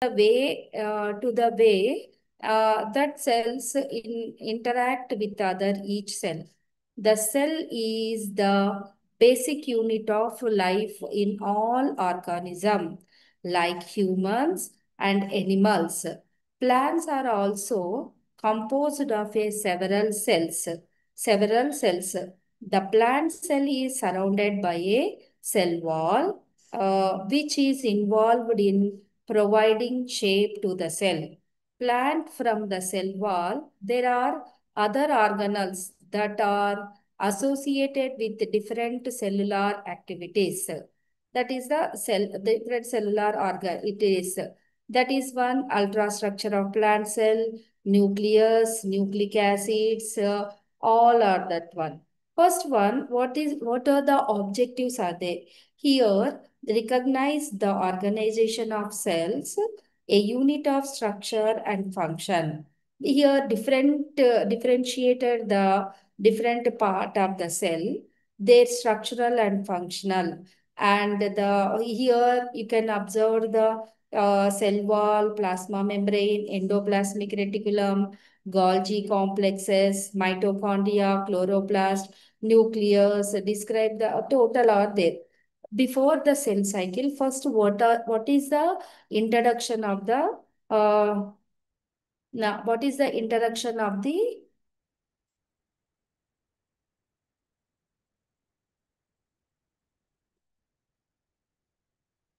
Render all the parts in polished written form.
the way that cells interact with other each cell. The cell is the basic unit of life in all organisms, like humans and animals. Plants are also composed of several cells. Several cells. The plant cell is surrounded by a cell wall, which is involved in providing shape to the cell. Plant from the cell wall, there are other organelles that are associated with different cellular activities. That is the cell, different cellular organ. It is that is one ultrastructure of plant cell, nucleus, nucleic acids, all are that one. First one, what are the objectives are there? Here, recognize the organization of cells, a unit of structure and function. Here, differentiated the different part of the cell, their structural and functional. And the here you can observe the cell wall, plasma membrane, endoplasmic reticulum, Golgi complexes, mitochondria, chloroplast, nucleus. Describe the total are there. Before the cell cycle, first what is the introduction of the now what is the introduction of the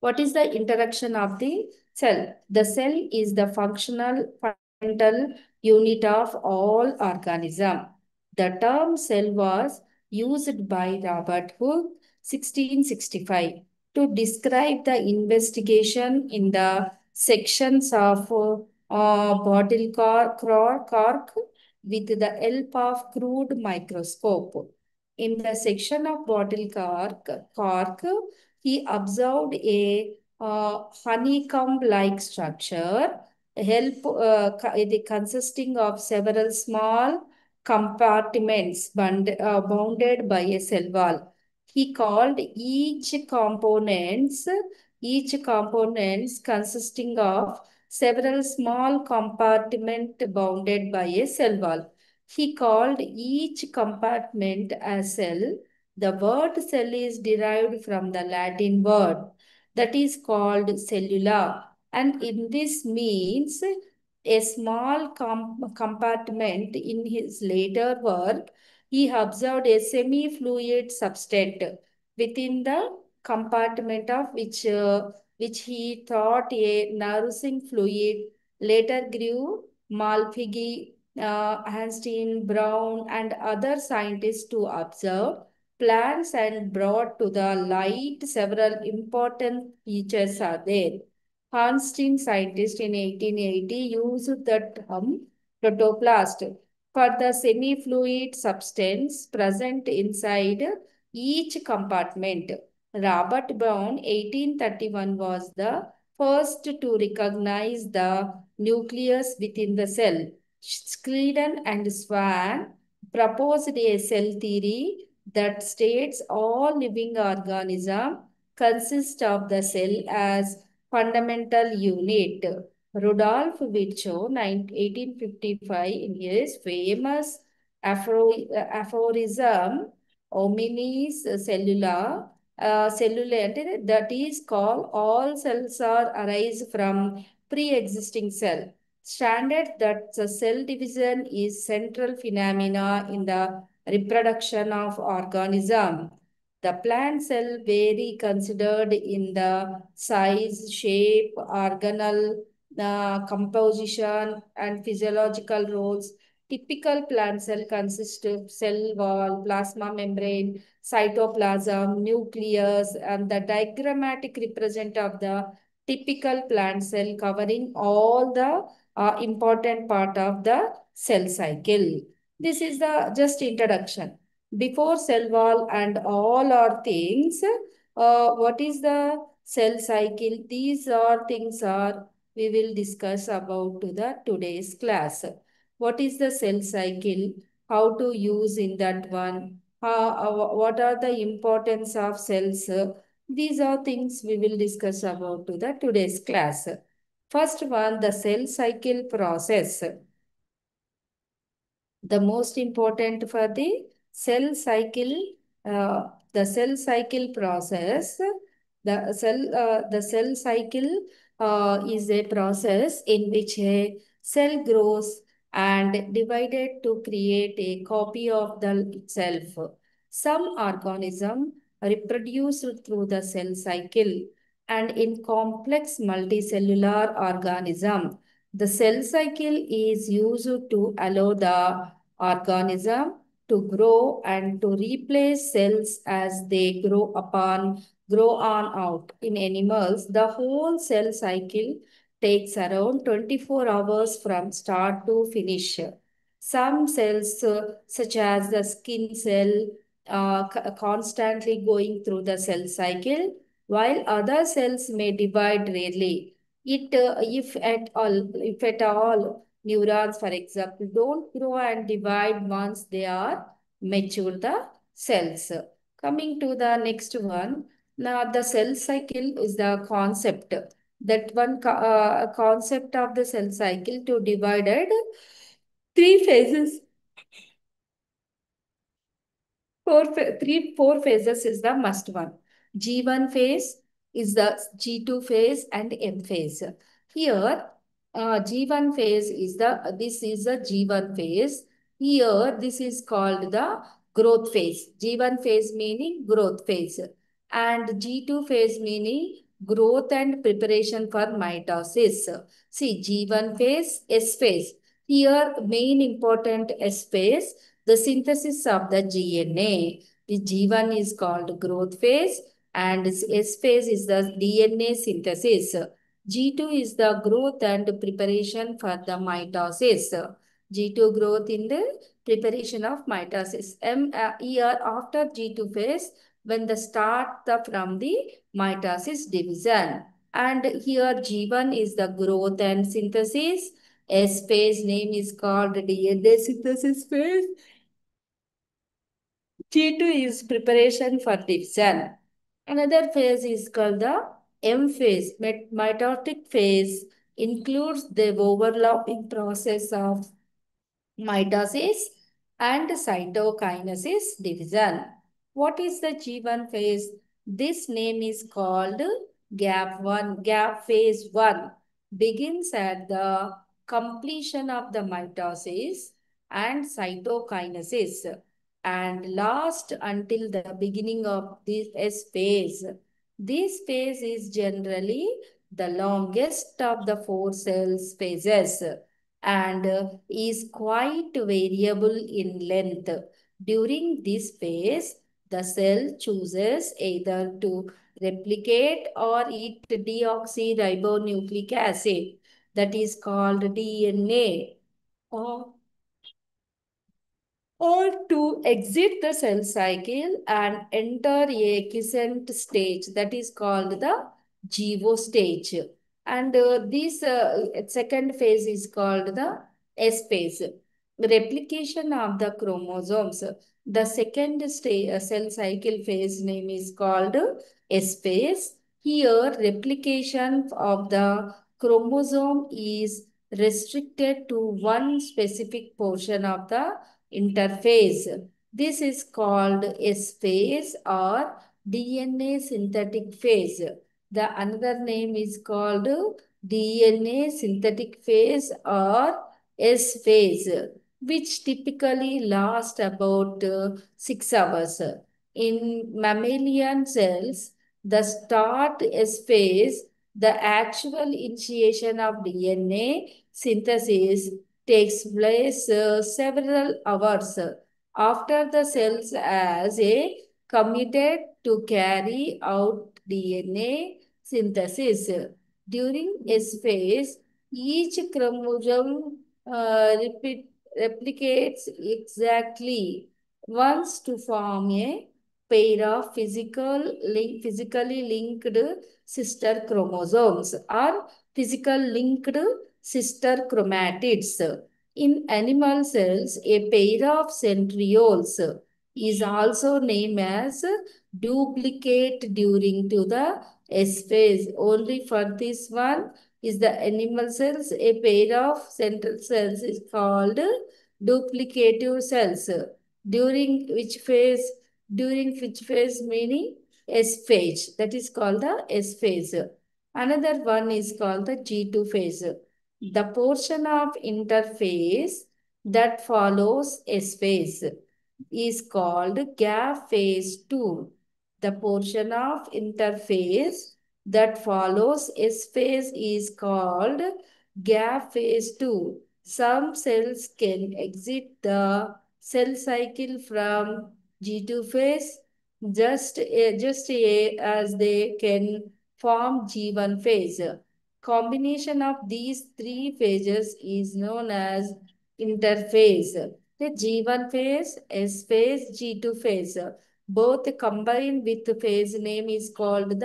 What is the interaction of the cell? The cell is the functional fundamental unit of all organism. The term cell was used by Robert Hooke 1665 to describe the investigation in the sections of bottle cork with the help of crude microscope. In the section of cork, he observed a honeycomb-like structure, consisting of several small compartments bounded by a cell wall. He called each components consisting of several small compartments bounded by a cell wall. He called each compartment a cell. The word cell is derived from the Latin word that is called cellula, and in this means a small compartment. In his later work, he observed a semi-fluid substance within the compartment of which he thought a nourishing fluid. Later grew Malpighi, Einstein, Brown, and other scientists to observe plants and brought to the light several important features are there. Einstein scientist in 1880 used the term protoplast for the semi-fluid substance present inside each compartment. Robert Brown, 1831, was the first to recognize the nucleus within the cell. Scleden and Swan proposed a cell theory that states all living organisms consist of the cell as fundamental unit. Rudolf Virchow, 1855, in his famous aphorism, Hominis cellula, that is called all cells are arise from pre-existing cell. Standard that the cell division is central phenomena in the reproduction of organism. The plant cell vary considered in the size, shape, organelle, composition, and physiological roles. Typical plant cell consists of cell wall, plasma membrane, cytoplasm, nucleus, and the diagrammatic represent of the typical plant cell covering all the important part of the cell cycle. This is the just introduction. Before cell wall and all are things, what is the cell cycle? These are things are we will discuss about to the today's class. What is the cell cycle? How to use in that one? What are the importance of cells? These are things we will discuss about to the today's class. First one, the cell cycle process. The most important for the cell cycle process, the cell cycle is a process in which a cell grows and divided to create a copy of the itself. Some organism reproduce through the cell cycle, and in complex multicellular organism the cell cycle is used to allow the organism to grow and to replace cells as they grow on out. In animals, the whole cell cycle takes around 24 hours from start to finish. Some cells, such as the skin cell, constantly going through the cell cycle, while other cells may divide rarely. If at all, neurons, for example, don't grow and divide once they are mature, the cells. Coming to the next one, now the cell cycle is the concept. That one concept of the cell cycle to divided three phases. Four phases is the must one. G1 phase is the G2 phase and M phase. Here, G1 phase is this is the G1 phase. Here, this is called the growth phase. G1 phase meaning growth phase. And G2 phase meaning growth and preparation for mitosis. See, G1 phase, S phase. Here, main important S phase, the synthesis of the GNA. The G1 is called growth phase and S phase is the DNA synthesis. G2 is the growth and preparation for the mitosis. G2 growth in the preparation of mitosis. Here after G2 phase, when the from the mitosis division. And here G1 is the growth and synthesis. S phase name is called DNA synthesis phase. T2 is preparation for division. Another phase is called the M phase. Mitotic phase includes the overlapping process of mitosis and cytokinesis division. What is the G1 phase? This name is called gap phase 1. Begins at the completion of the mitosis and cytokinesis and last until the beginning of this S phase. This phase is generally the longest of the four cells phases and is quite variable in length. During this phase, the cell chooses either to replicate or eat deoxyribonucleic acid, that is called DNA, or to exit the cell cycle and enter a quiescent stage, that is called the GO stage. And this second phase is called the S phase, replication of the chromosomes. The second cell cycle phase name is called S phase. Here, replication of the chromosome is restricted to one specific portion of the interphase. This is called S phase or DNA synthetic phase. The another name is called DNA synthetic phase or S phase, which typically lasts about 6 hours. In mammalian cells, the start S phase, the actual initiation of DNA synthesis takes place several hours after the cells as a committed to carry out DNA synthesis. During S phase, each chromosome replicates exactly once to form a pair of physically linked sister chromosomes or physical linked sister chromatids. In animal cells, a pair of centrioles is also named as duplicate during to the S phase. Only for this one, is the animal cells. A pair of central cells is called duplicative cells. During which phase? During which phase meaning S phase. That is called the S phase. Another one is called the G2 phase. The portion of interphase that follows S phase is called gap phase 2. The portion of interphase that follows S phase is called gap phase 2. Some cells can exit the cell cycle from G2 phase as they can form G1 phase. Combination of these three phases is known as interphase. The G1 phase, S phase, G2 phase. Both combined with phase name is called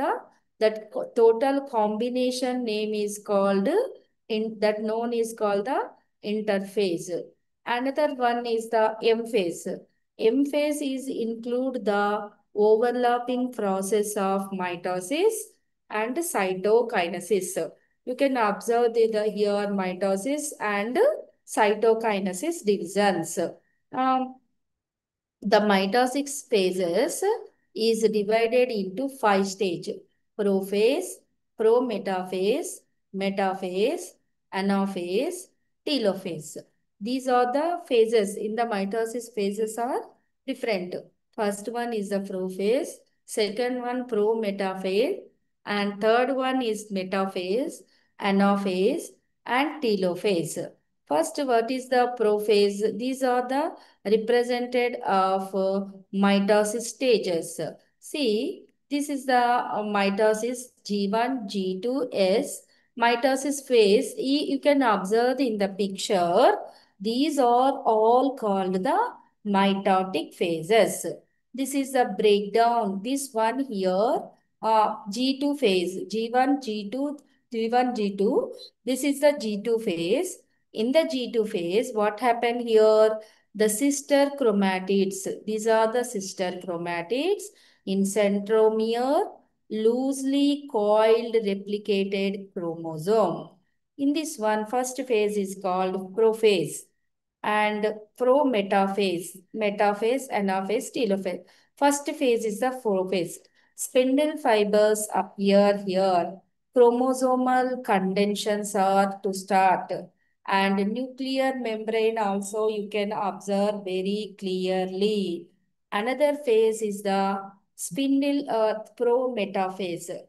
total combination name is called that known is called the interphase. Another one is the M phase. M phase is include the overlapping process of mitosis and cytokinesis. You can observe here mitosis and cytokinesis divisions. Um, the mitosis phases is divided into five stages: prophase, prometaphase, metaphase, anaphase, telophase. These are the phases in the mitosis phases are different. First one is the prophase, second one prometaphase, and third one is metaphase, anaphase, and telophase. First, what is the prophase? These are the represented of mitosis stages. See, this is the mitosis G1, G2, S. Mitosis phase, you can observe in the picture. These are all called the mitotic phases. This is the breakdown. This one here, G2 phase, G1, G2, G1, G2. This is the G2 phase. In the G2 phase, what happened here? The sister chromatids. These are the sister chromatids in centromere, loosely coiled replicated chromosome. In this one, first phase is called prophase and metaphase, anaphase, telophase. First phase is the prophase. Spindle fibers appear here. Chromosomal condensations are to start. And nuclear membrane also you can observe very clearly. Another phase is the spindle prometaphase.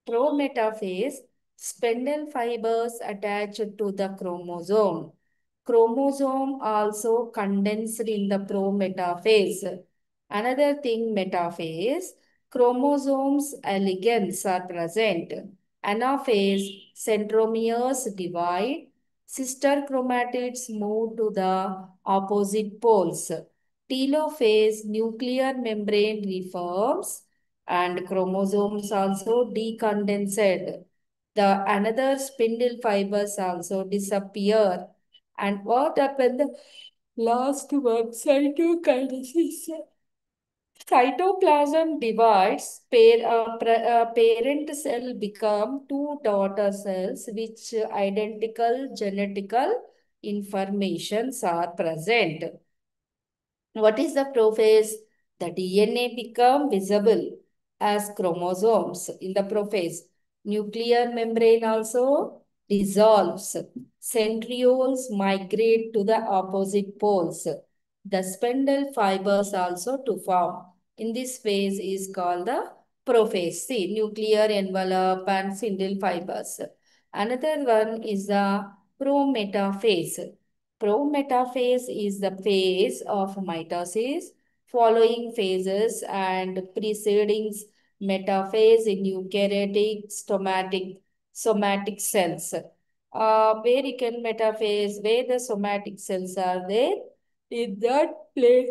Prometaphase, spindle fibers attached to the chromosome. Chromosome also condensed in the prometaphase. Another thing, metaphase, chromosomes elegans are present. Anaphase, centromeres divide. Sister chromatids move to the opposite poles. Telophase, nuclear membrane reforms and chromosomes also decondensed. The another spindle fibers also disappear. And what happened? The last one, cytokinesis. Cytoplasm divides, parent cell become two daughter cells which identical genetical informations are present. What is the prophase? The DNA become visible as chromosomes in the prophase. Nuclear membrane also dissolves. Centrioles migrate to the opposite poles. The spindle fibers also to form. In this phase is called the prophase. See, nuclear envelope and spindle fibers. Another one is the prometaphase. Prometaphase is the phase of mitosis, following phases and preceding metaphase in eukaryotic somatic cells. Where you can metaphase, where the somatic cells are there, in that place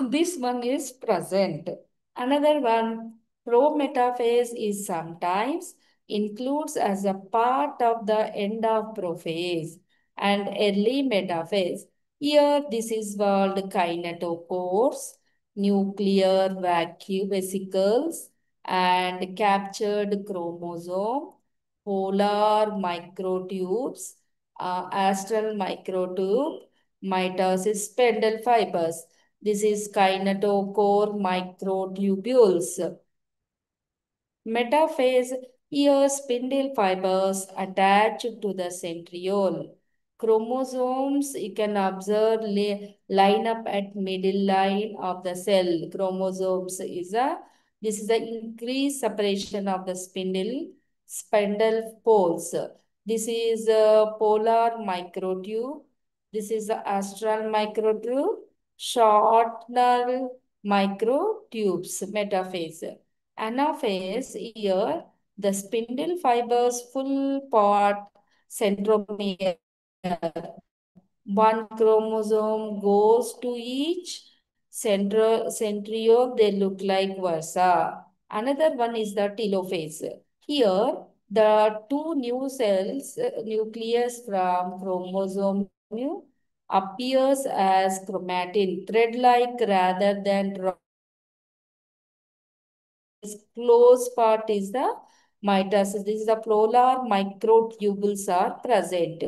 this one is present. Another one, prometaphase is sometimes includes as a part of the end of prophase and early metaphase. Here, this is called kinetochores, nuclear vacuum vesicles, and captured chromosome, polar microtubes, astral microtube, mitosis spindle fibers. This is kinetochore microtubules. Metaphase, here spindle fibers attached to the centriole. Chromosomes, you can observe, line up at middle line of the cell. Chromosomes is this is the increased separation of the spindle poles. This is a polar microtube. This is the astral microtube. Shorter microtubes, metaphase. Anaphase, here the spindle fibers full part centromere. One chromosome goes to each centriole, they look like versa. Another one is the telophase. Here, the two new cells, nucleus from chromosome appears as chromatin, thread-like rather than close part is the mitosis. This is the polar microtubules are present.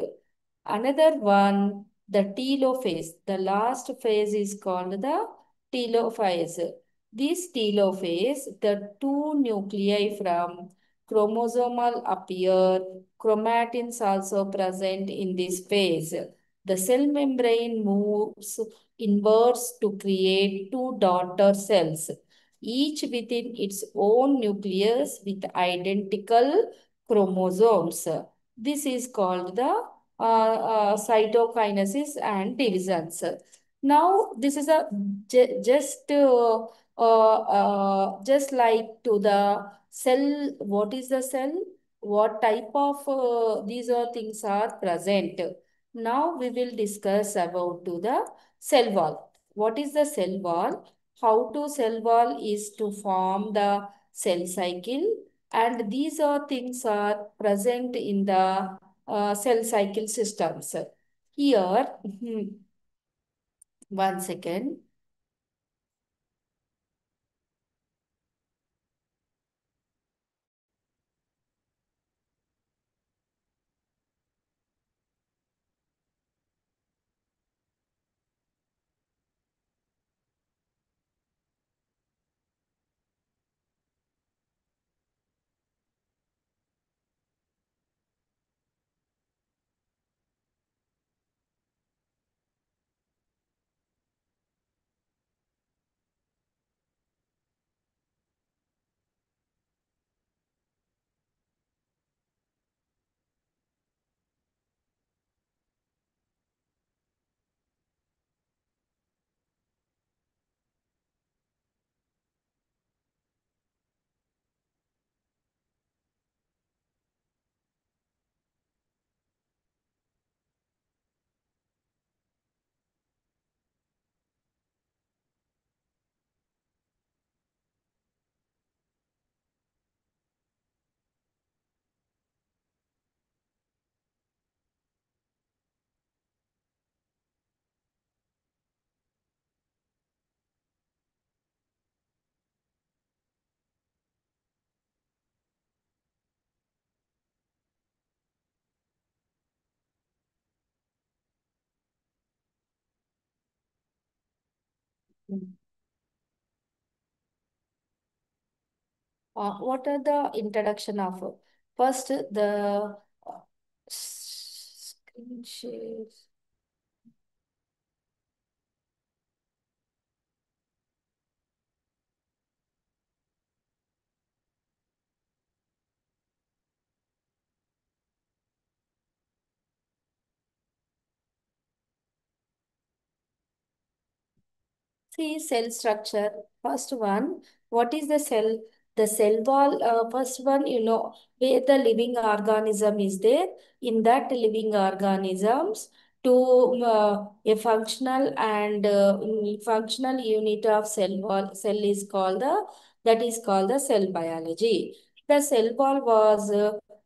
Another one, the telophase. The last phase is called the telophase. This telophase, the two nuclei from chromosomal appear. Chromatins also present in this phase. The cell membrane moves inwards to create two daughter cells, each within its own nucleus with identical chromosomes. This is called the cytokinesis and divisions. Now, this is a just like to the cell. What is the cell? What type of these are things are present? Now we will discuss about to the cell wall. What is the cell wall? How to cell wall is to form the cell cycle, and these are things are present in the cell cycle systems. Here, one second. What are the introduction of first the screen share. See cell structure. First one, what is the cell? The cell wall, first one, where the living organism is there. In that living organisms, to a functional and functional unit of cell wall, cell is called that is called the cell biology. The cell wall was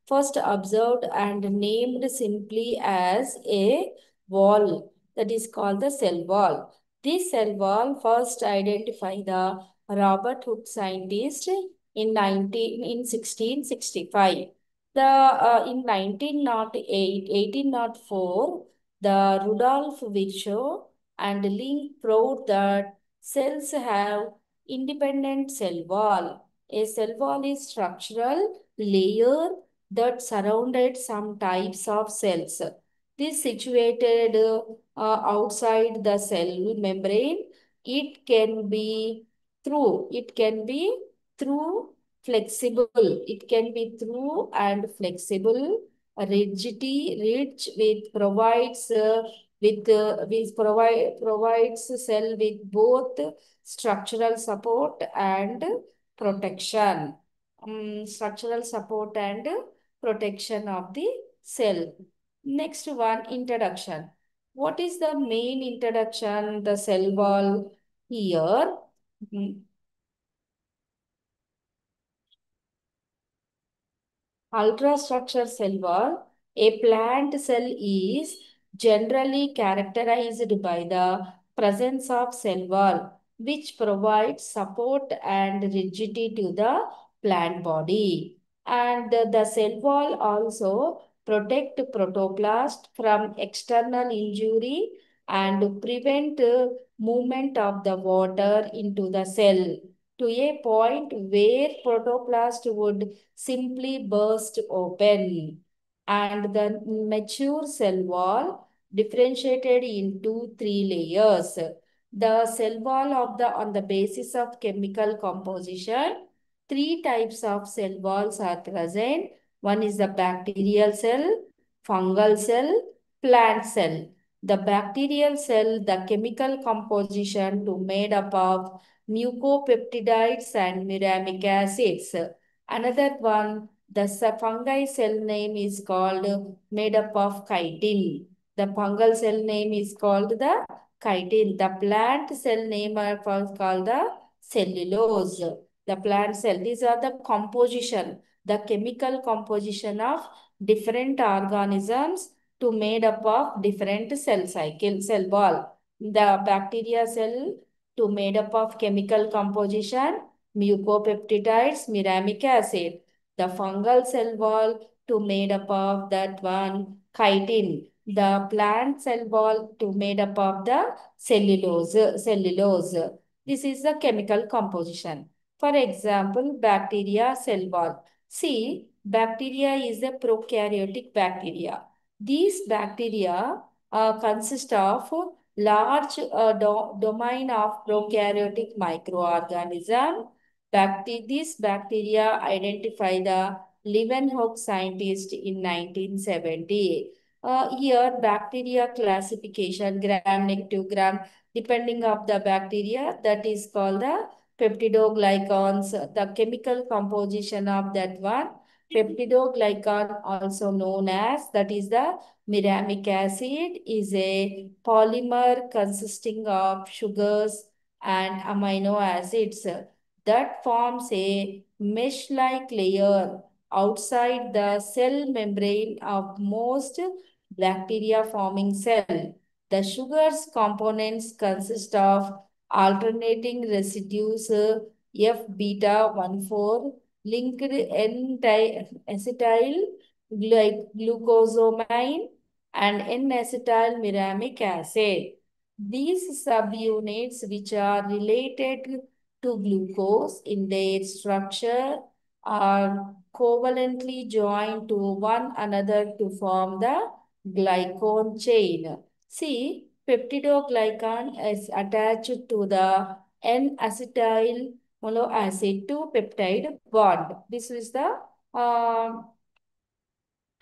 first observed and named simply as a wall, that is called the cell wall. This cell wall first identified the Robert Hooke scientist in 1665. In 1908, 1804, the Rudolf Virchow and Link proved that cells have independent cell wall. A cell wall is structural layer that surrounded some types of cells. This situated outside the cell membrane. It can be it can be through flexible. It can be through and flexible. Rigidity, rich with provides with provides cell with both structural support and protection. Structural support and protection of the cell. Next one, introduction. What is the main introduction? The cell wall here. Mm, Ultrastructure cell wall. A plant cell is generally characterized by the presence of cell wall, which provides support and rigidity to the plant body. And the cell wall also protect protoplast from external injury and prevent movement of the water into the cell to a point where protoplast would simply burst open. And the mature cell wall differentiated into three layers. The cell wall of the on the basis of chemical composition, three types of cell walls are present. One is the bacterial cell, fungal cell, plant cell. The bacterial cell, the chemical composition to made up of mucopeptides and muramic acids. Another one, the fungi cell name is called made up of chitin. The fungal cell name is called the chitin. The plant cell name are called the cellulose. The plant cell. These are the composition, the chemical composition of different organisms to made up of different cell cycle, cell wall. The bacteria cell to made up of chemical composition, mucopeptides, muramic acid. The fungal cell wall to made up of that one, chitin. The plant cell wall to made up of the cellulose. This is the chemical composition. For example, bacteria cell wall. See, bacteria is a prokaryotic bacteria. These bacteria consist of large domain of prokaryotic microorganism. These bacteria identify the Leeuwenhoek scientist in 1970. Here, bacteria classification, gram negative, gram depending of the bacteria, that is called the peptidoglycans, the chemical composition of that one. Peptidoglycan, also known as, that is the muramic acid, is a polymer consisting of sugars and amino acids that forms a mesh-like layer outside the cell membrane of most bacteria-forming cell. The sugars components consist of alternating residues F-beta-1,4 linked N-acetyl glucosamine and N-acetyl muramic acid. These subunits, which are related to glucose in their structure, are covalently joined to one another to form the glycone chain. See, peptidoglycan is attached to the N-acetyl monoacid to peptide bond. This is the for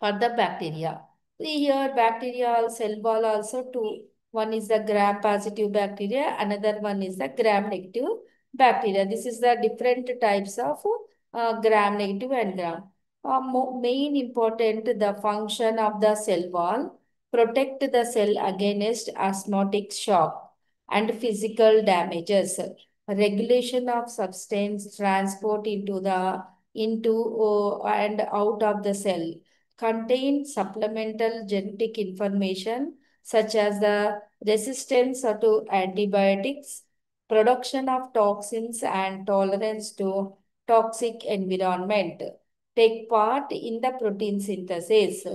the bacteria. See here, bacterial cell wall also two. One is the gram positive bacteria, another one is the gram negative bacteria. This is the different types of gram negative and gram. Main important, the function of the cell wall, protect the cell against osmotic shock and physical damages, regulation of substance transport into and out of the cell, contain supplemental genetic information such as the resistance to antibiotics, production of toxins, and tolerance to toxic environment. Take part in the protein synthesis,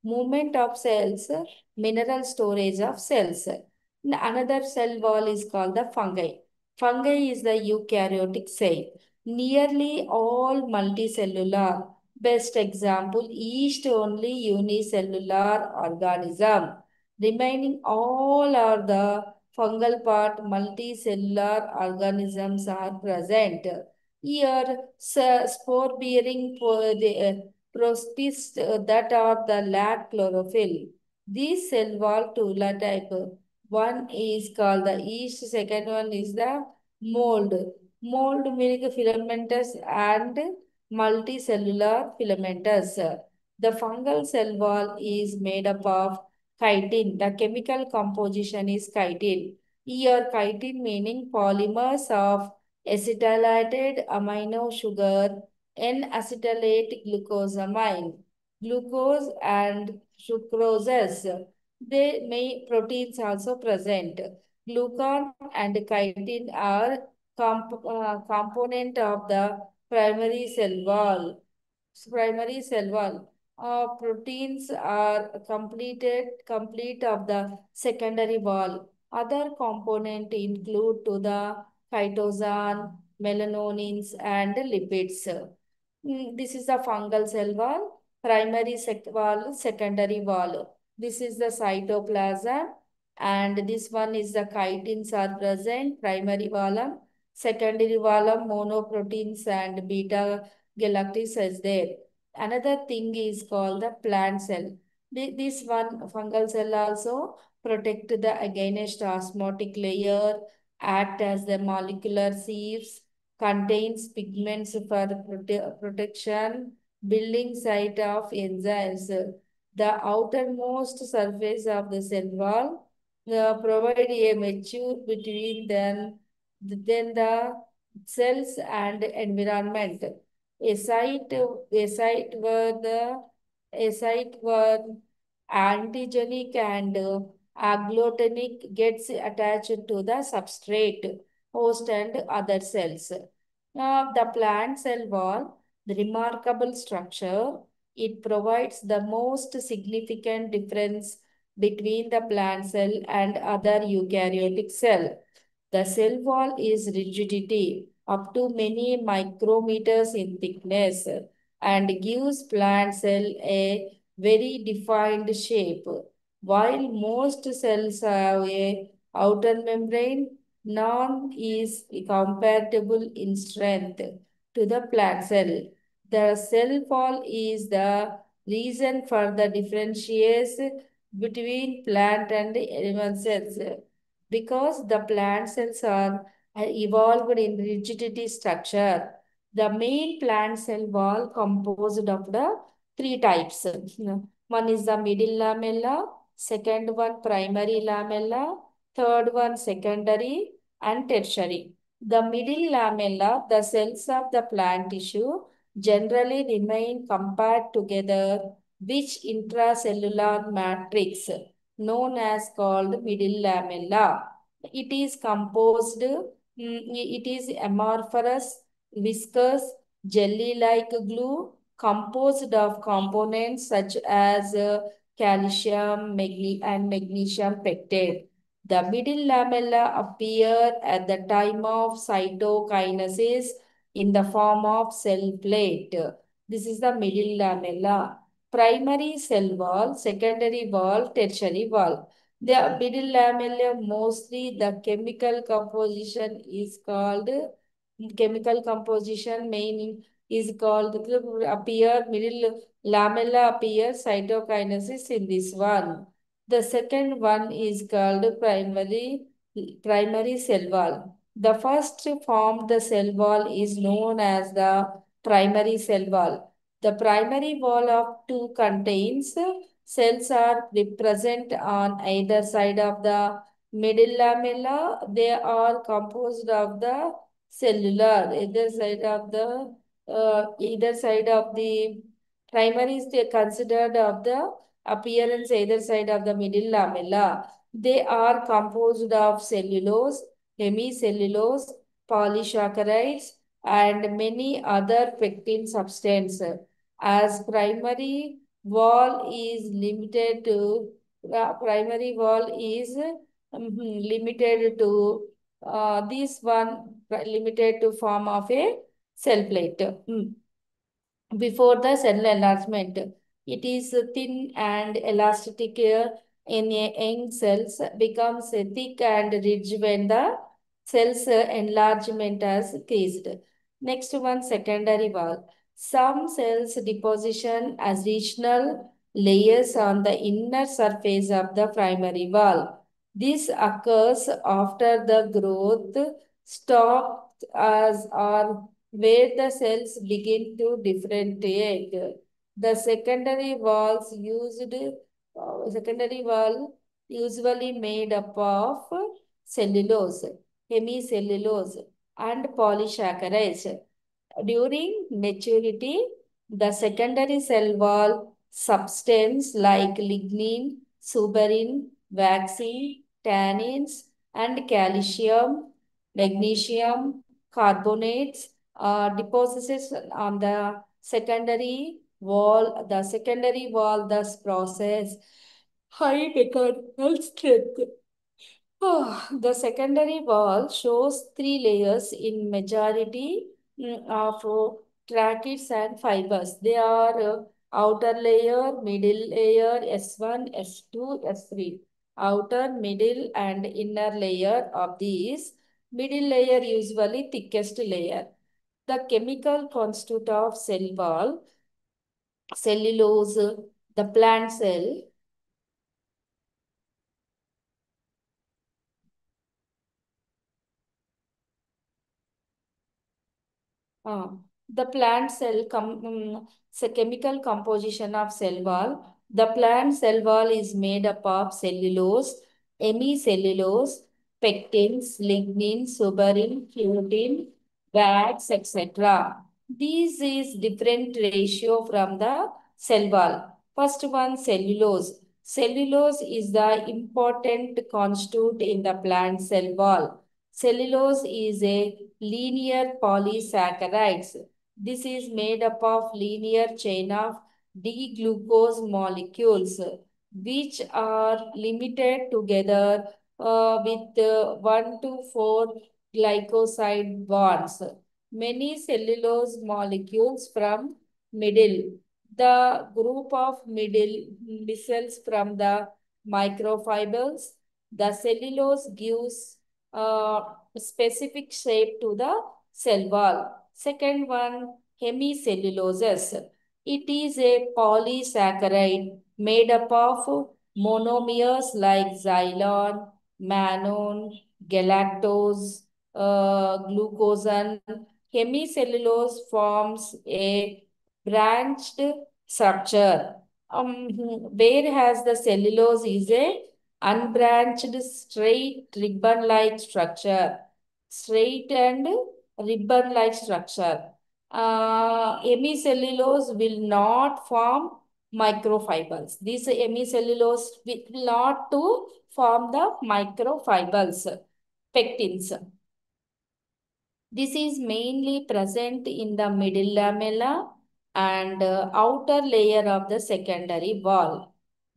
movement of cells, mineral storage of cells. Another cell wall is called the fungi. Fungi is the eukaryotic cell. Nearly all multicellular. Best example, yeast only unicellular organism. Remaining all are the fungal part multicellular organisms are present. Here, spore-bearing protists that are the lack chlorophyll. These cell wall two type. One is called the yeast, second one is the mold. Mold meaning filamentous and multicellular filamentous. The fungal cell wall is made up of chitin. The chemical composition is chitin. Here, chitin meaning polymers of acetylated amino sugar, N-acetylate glucosamine, glucose and sucroses. They may proteins also present. Glucan and chitin are component of the primary cell wall. Primary cell wall. Proteins are complete of the secondary wall. Other component include to the cytosine, melanonins, and lipids. This is the fungal cell wall, primary wall, secondary wall. This is the cytoplasm, and this one is the chitins are present, primary wall, secondary wall, monoproteins and beta galactics is there. Another thing is called the plant cell. This one fungal cell also protect the against osmotic layer, act as the molecular sieves, contains pigments for protection, building site of enzymes. The outermost surface of the cell wall provide a mature between then the cells and environment. A site where antigenic and agglutinic gets attached to the substrate, host and other cells. The plant cell wall, the remarkable structure, it provides the most significant difference between the plant cell and other eukaryotic cell. The cell wall is rigidity up to many micrometers in thickness and gives plant cell a very defined shape. While most cells have a outer membrane, none is comparable in strength to the plant cell. The cell wall is the reason for the differentiation between plant and animal cells because the plant cells are evolved in rigidity structure. The main plant cell wall composed of the three types. One is the middle lamella, second one primary lamella, third one secondary and tertiary. The middle lamella, the cells of the plant tissue generally remain compact together, which intracellular matrix known as called middle lamella. It is composed, it is amorphous, viscous, jelly-like glue composed of components such as calcium, and magnesium pectate. The middle lamella appear at the time of cytokinesis in the form of cell plate. This is the middle lamella. Primary cell wall, secondary wall, tertiary wall. The middle lamella mostly the chemical composition is called chemical composition main is called appear middle lamella appear cytokinesis in this one. The second one is called primary cell wall. The first formed the cell wall is known as the primary cell wall. The primary wall of two contains cells are present on either side of the middle lamella. They are composed of the cellular either side of the primary is considered of the appearance either side of the middle lamella. They are composed of cellulose, hemicellulose, polysaccharides, and many other pectin substances. As primary wall is limited to this one limited to form of a cell plate. Before the cell enlargement. It is thin and elastic in a young cells, becomes thick and ridge when the cells enlargement has increased. Next one, secondary wall. Some cells deposition additional layers on the inner surface of the primary wall. This occurs after the growth stops as or where the cells begin to differentiate. The secondary wall usually made up of cellulose, hemicellulose, and polysaccharides. During maturity, the secondary cell wall substance like lignin, suberin, vaccine, tannins, and calcium, magnesium, carbonates deposits on the secondary wall. The secondary wall thus process high mechanical strength. The secondary wall shows three layers in majority of tracheids and fibers. They are outer layer, middle layer, S1, S2, S3. Outer, middle, and inner layer of these. Middle layer usually thickest layer. The chemical constitute of cell wall, cellulose, the plant cell. Uh, the plant chemical composition of cell wall. The plant cell wall is made up of cellulose, hemicellulose, pectins, lignin, suberin, cutin, wax, etc. This is different ratio from the cell wall. First one, cellulose. Cellulose is the important constituent in the plant cell wall. Cellulose is a linear polysaccharides. This is made up of linear chain of D-glucose molecules, which are limited together with 1 to 4 glycoside bonds. Many cellulose molecules from middle. The group of middle micelles from the microfibers. The cellulose gives specific shape to the cell wall. Second one, hemicelluloses. It is a polysaccharide made up of monomers like xylon, mannose, galactose, glucosan. Hemicellulose forms a branched structure. Whereas the cellulose is a unbranched straight ribbon-like structure. Straight and ribbon-like structure. Hemicellulose will not form microfibers. This hemicellulose will not to form the microfibers, pectins. This is mainly present in the middle lamella and outer layer of the secondary wall.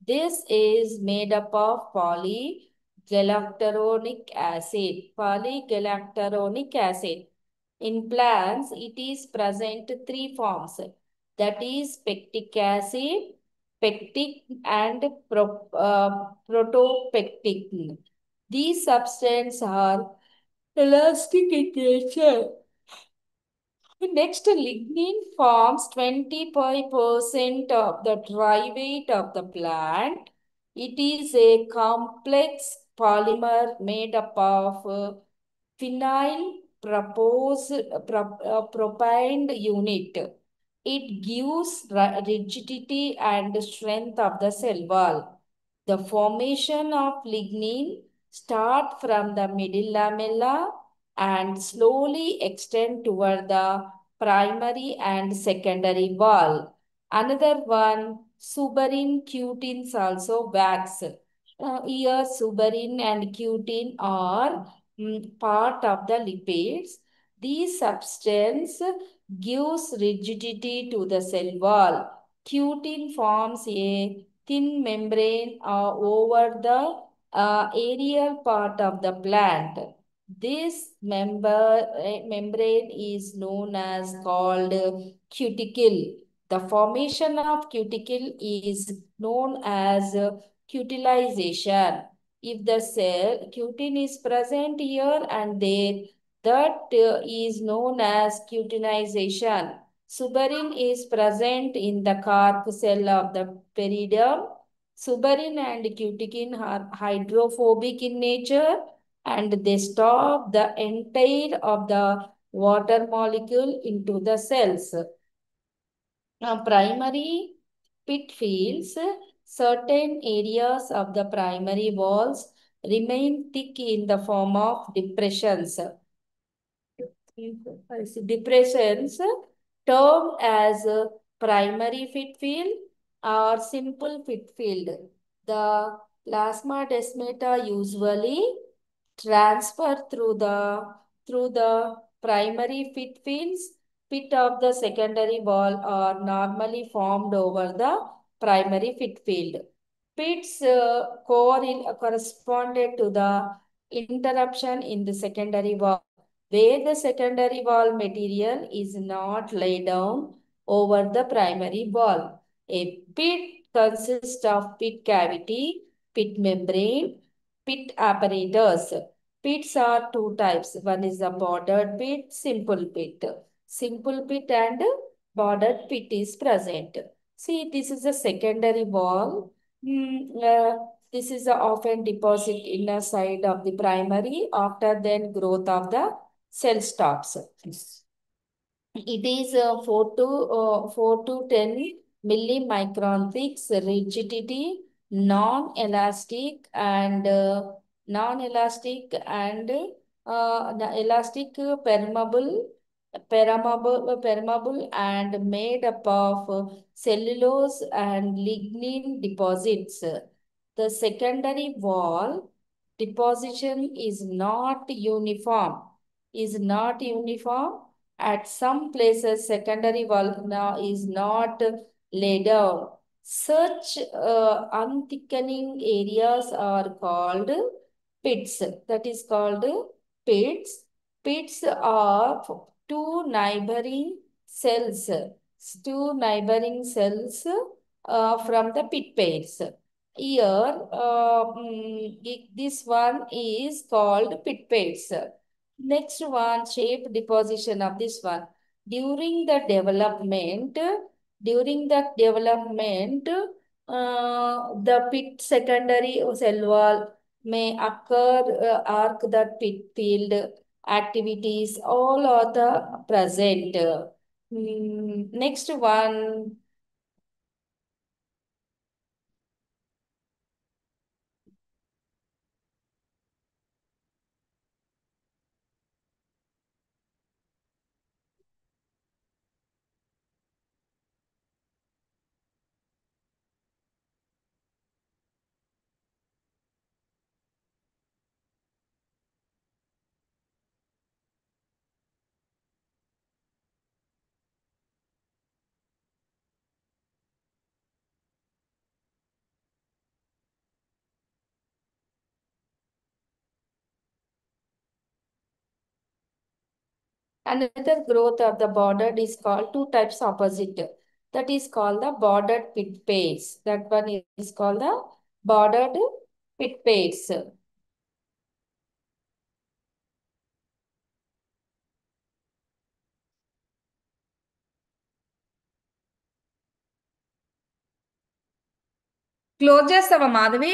This is made up of polygalacturonic acid. Polygalacturonic acid. In plants, it is present three forms. That is pectic acid, pectic and protopectic. These substances are elastic in nature. Next, lignin forms 25% of the dry weight of the plant. It is a complex polymer made up of phenyl propioned unit. It gives rigidity and strength of the cell wall. The formation of lignin start from the middle lamella and slowly extend toward the primary and secondary wall. Another one, suberin cutins also wax. Here, suberin and cutin are part of the lipids. This substance gives rigidity to the cell wall. Cutin forms a thin membrane over the aerial part of the plant. This membrane is known as called cuticle. The formation of cuticle is known as cutilization. If the cell cutin is present here and there, that is known as cutinization. Suberin is present in the cork cell of the peridium. Suberin and cutikin are hydrophobic in nature and they stop the entire of the water molecule into the cells. Primary pit fields, certain areas of the primary walls remain thick in the form of depressions. Depressions termed as primary fit field or simple fit field. The plasma desmata usually transfer through the primary fit fields. Pit of the secondary wall are normally formed over the primary fit field. Pits corresponded to the interruption in the secondary wall where the secondary wall material is not laid down over the primary wall. A pit consists of pit cavity, pit membrane, pit apparatus. Pits are two types. One is a bordered pit, simple pit. Simple pit and bordered pit is present. See, this is a secondary wall. This is a often deposit inner side of the primary after then growth of the cell stops. It is 4 to 10 millimicron thick, rigidity, non-elastic and elastic, permeable and made up of cellulose and lignin deposits. The secondary wall deposition is not uniform. At some places, secondary wall now is not laid down. Such unthickening areas are called pits. That is called pits. Pits are cells, two neighboring cells from the pit pairs. Here, this one is called pit pairs. Next one, shape deposition of this one. During the development, the pit secondary cell wall may occur, arc that pit field activities, all are the present. Next one, another growth of the bordered is called two types opposite. That is called the bordered pit pairs. That one is called the bordered pit pairs. Close చేస్తావా మాధవి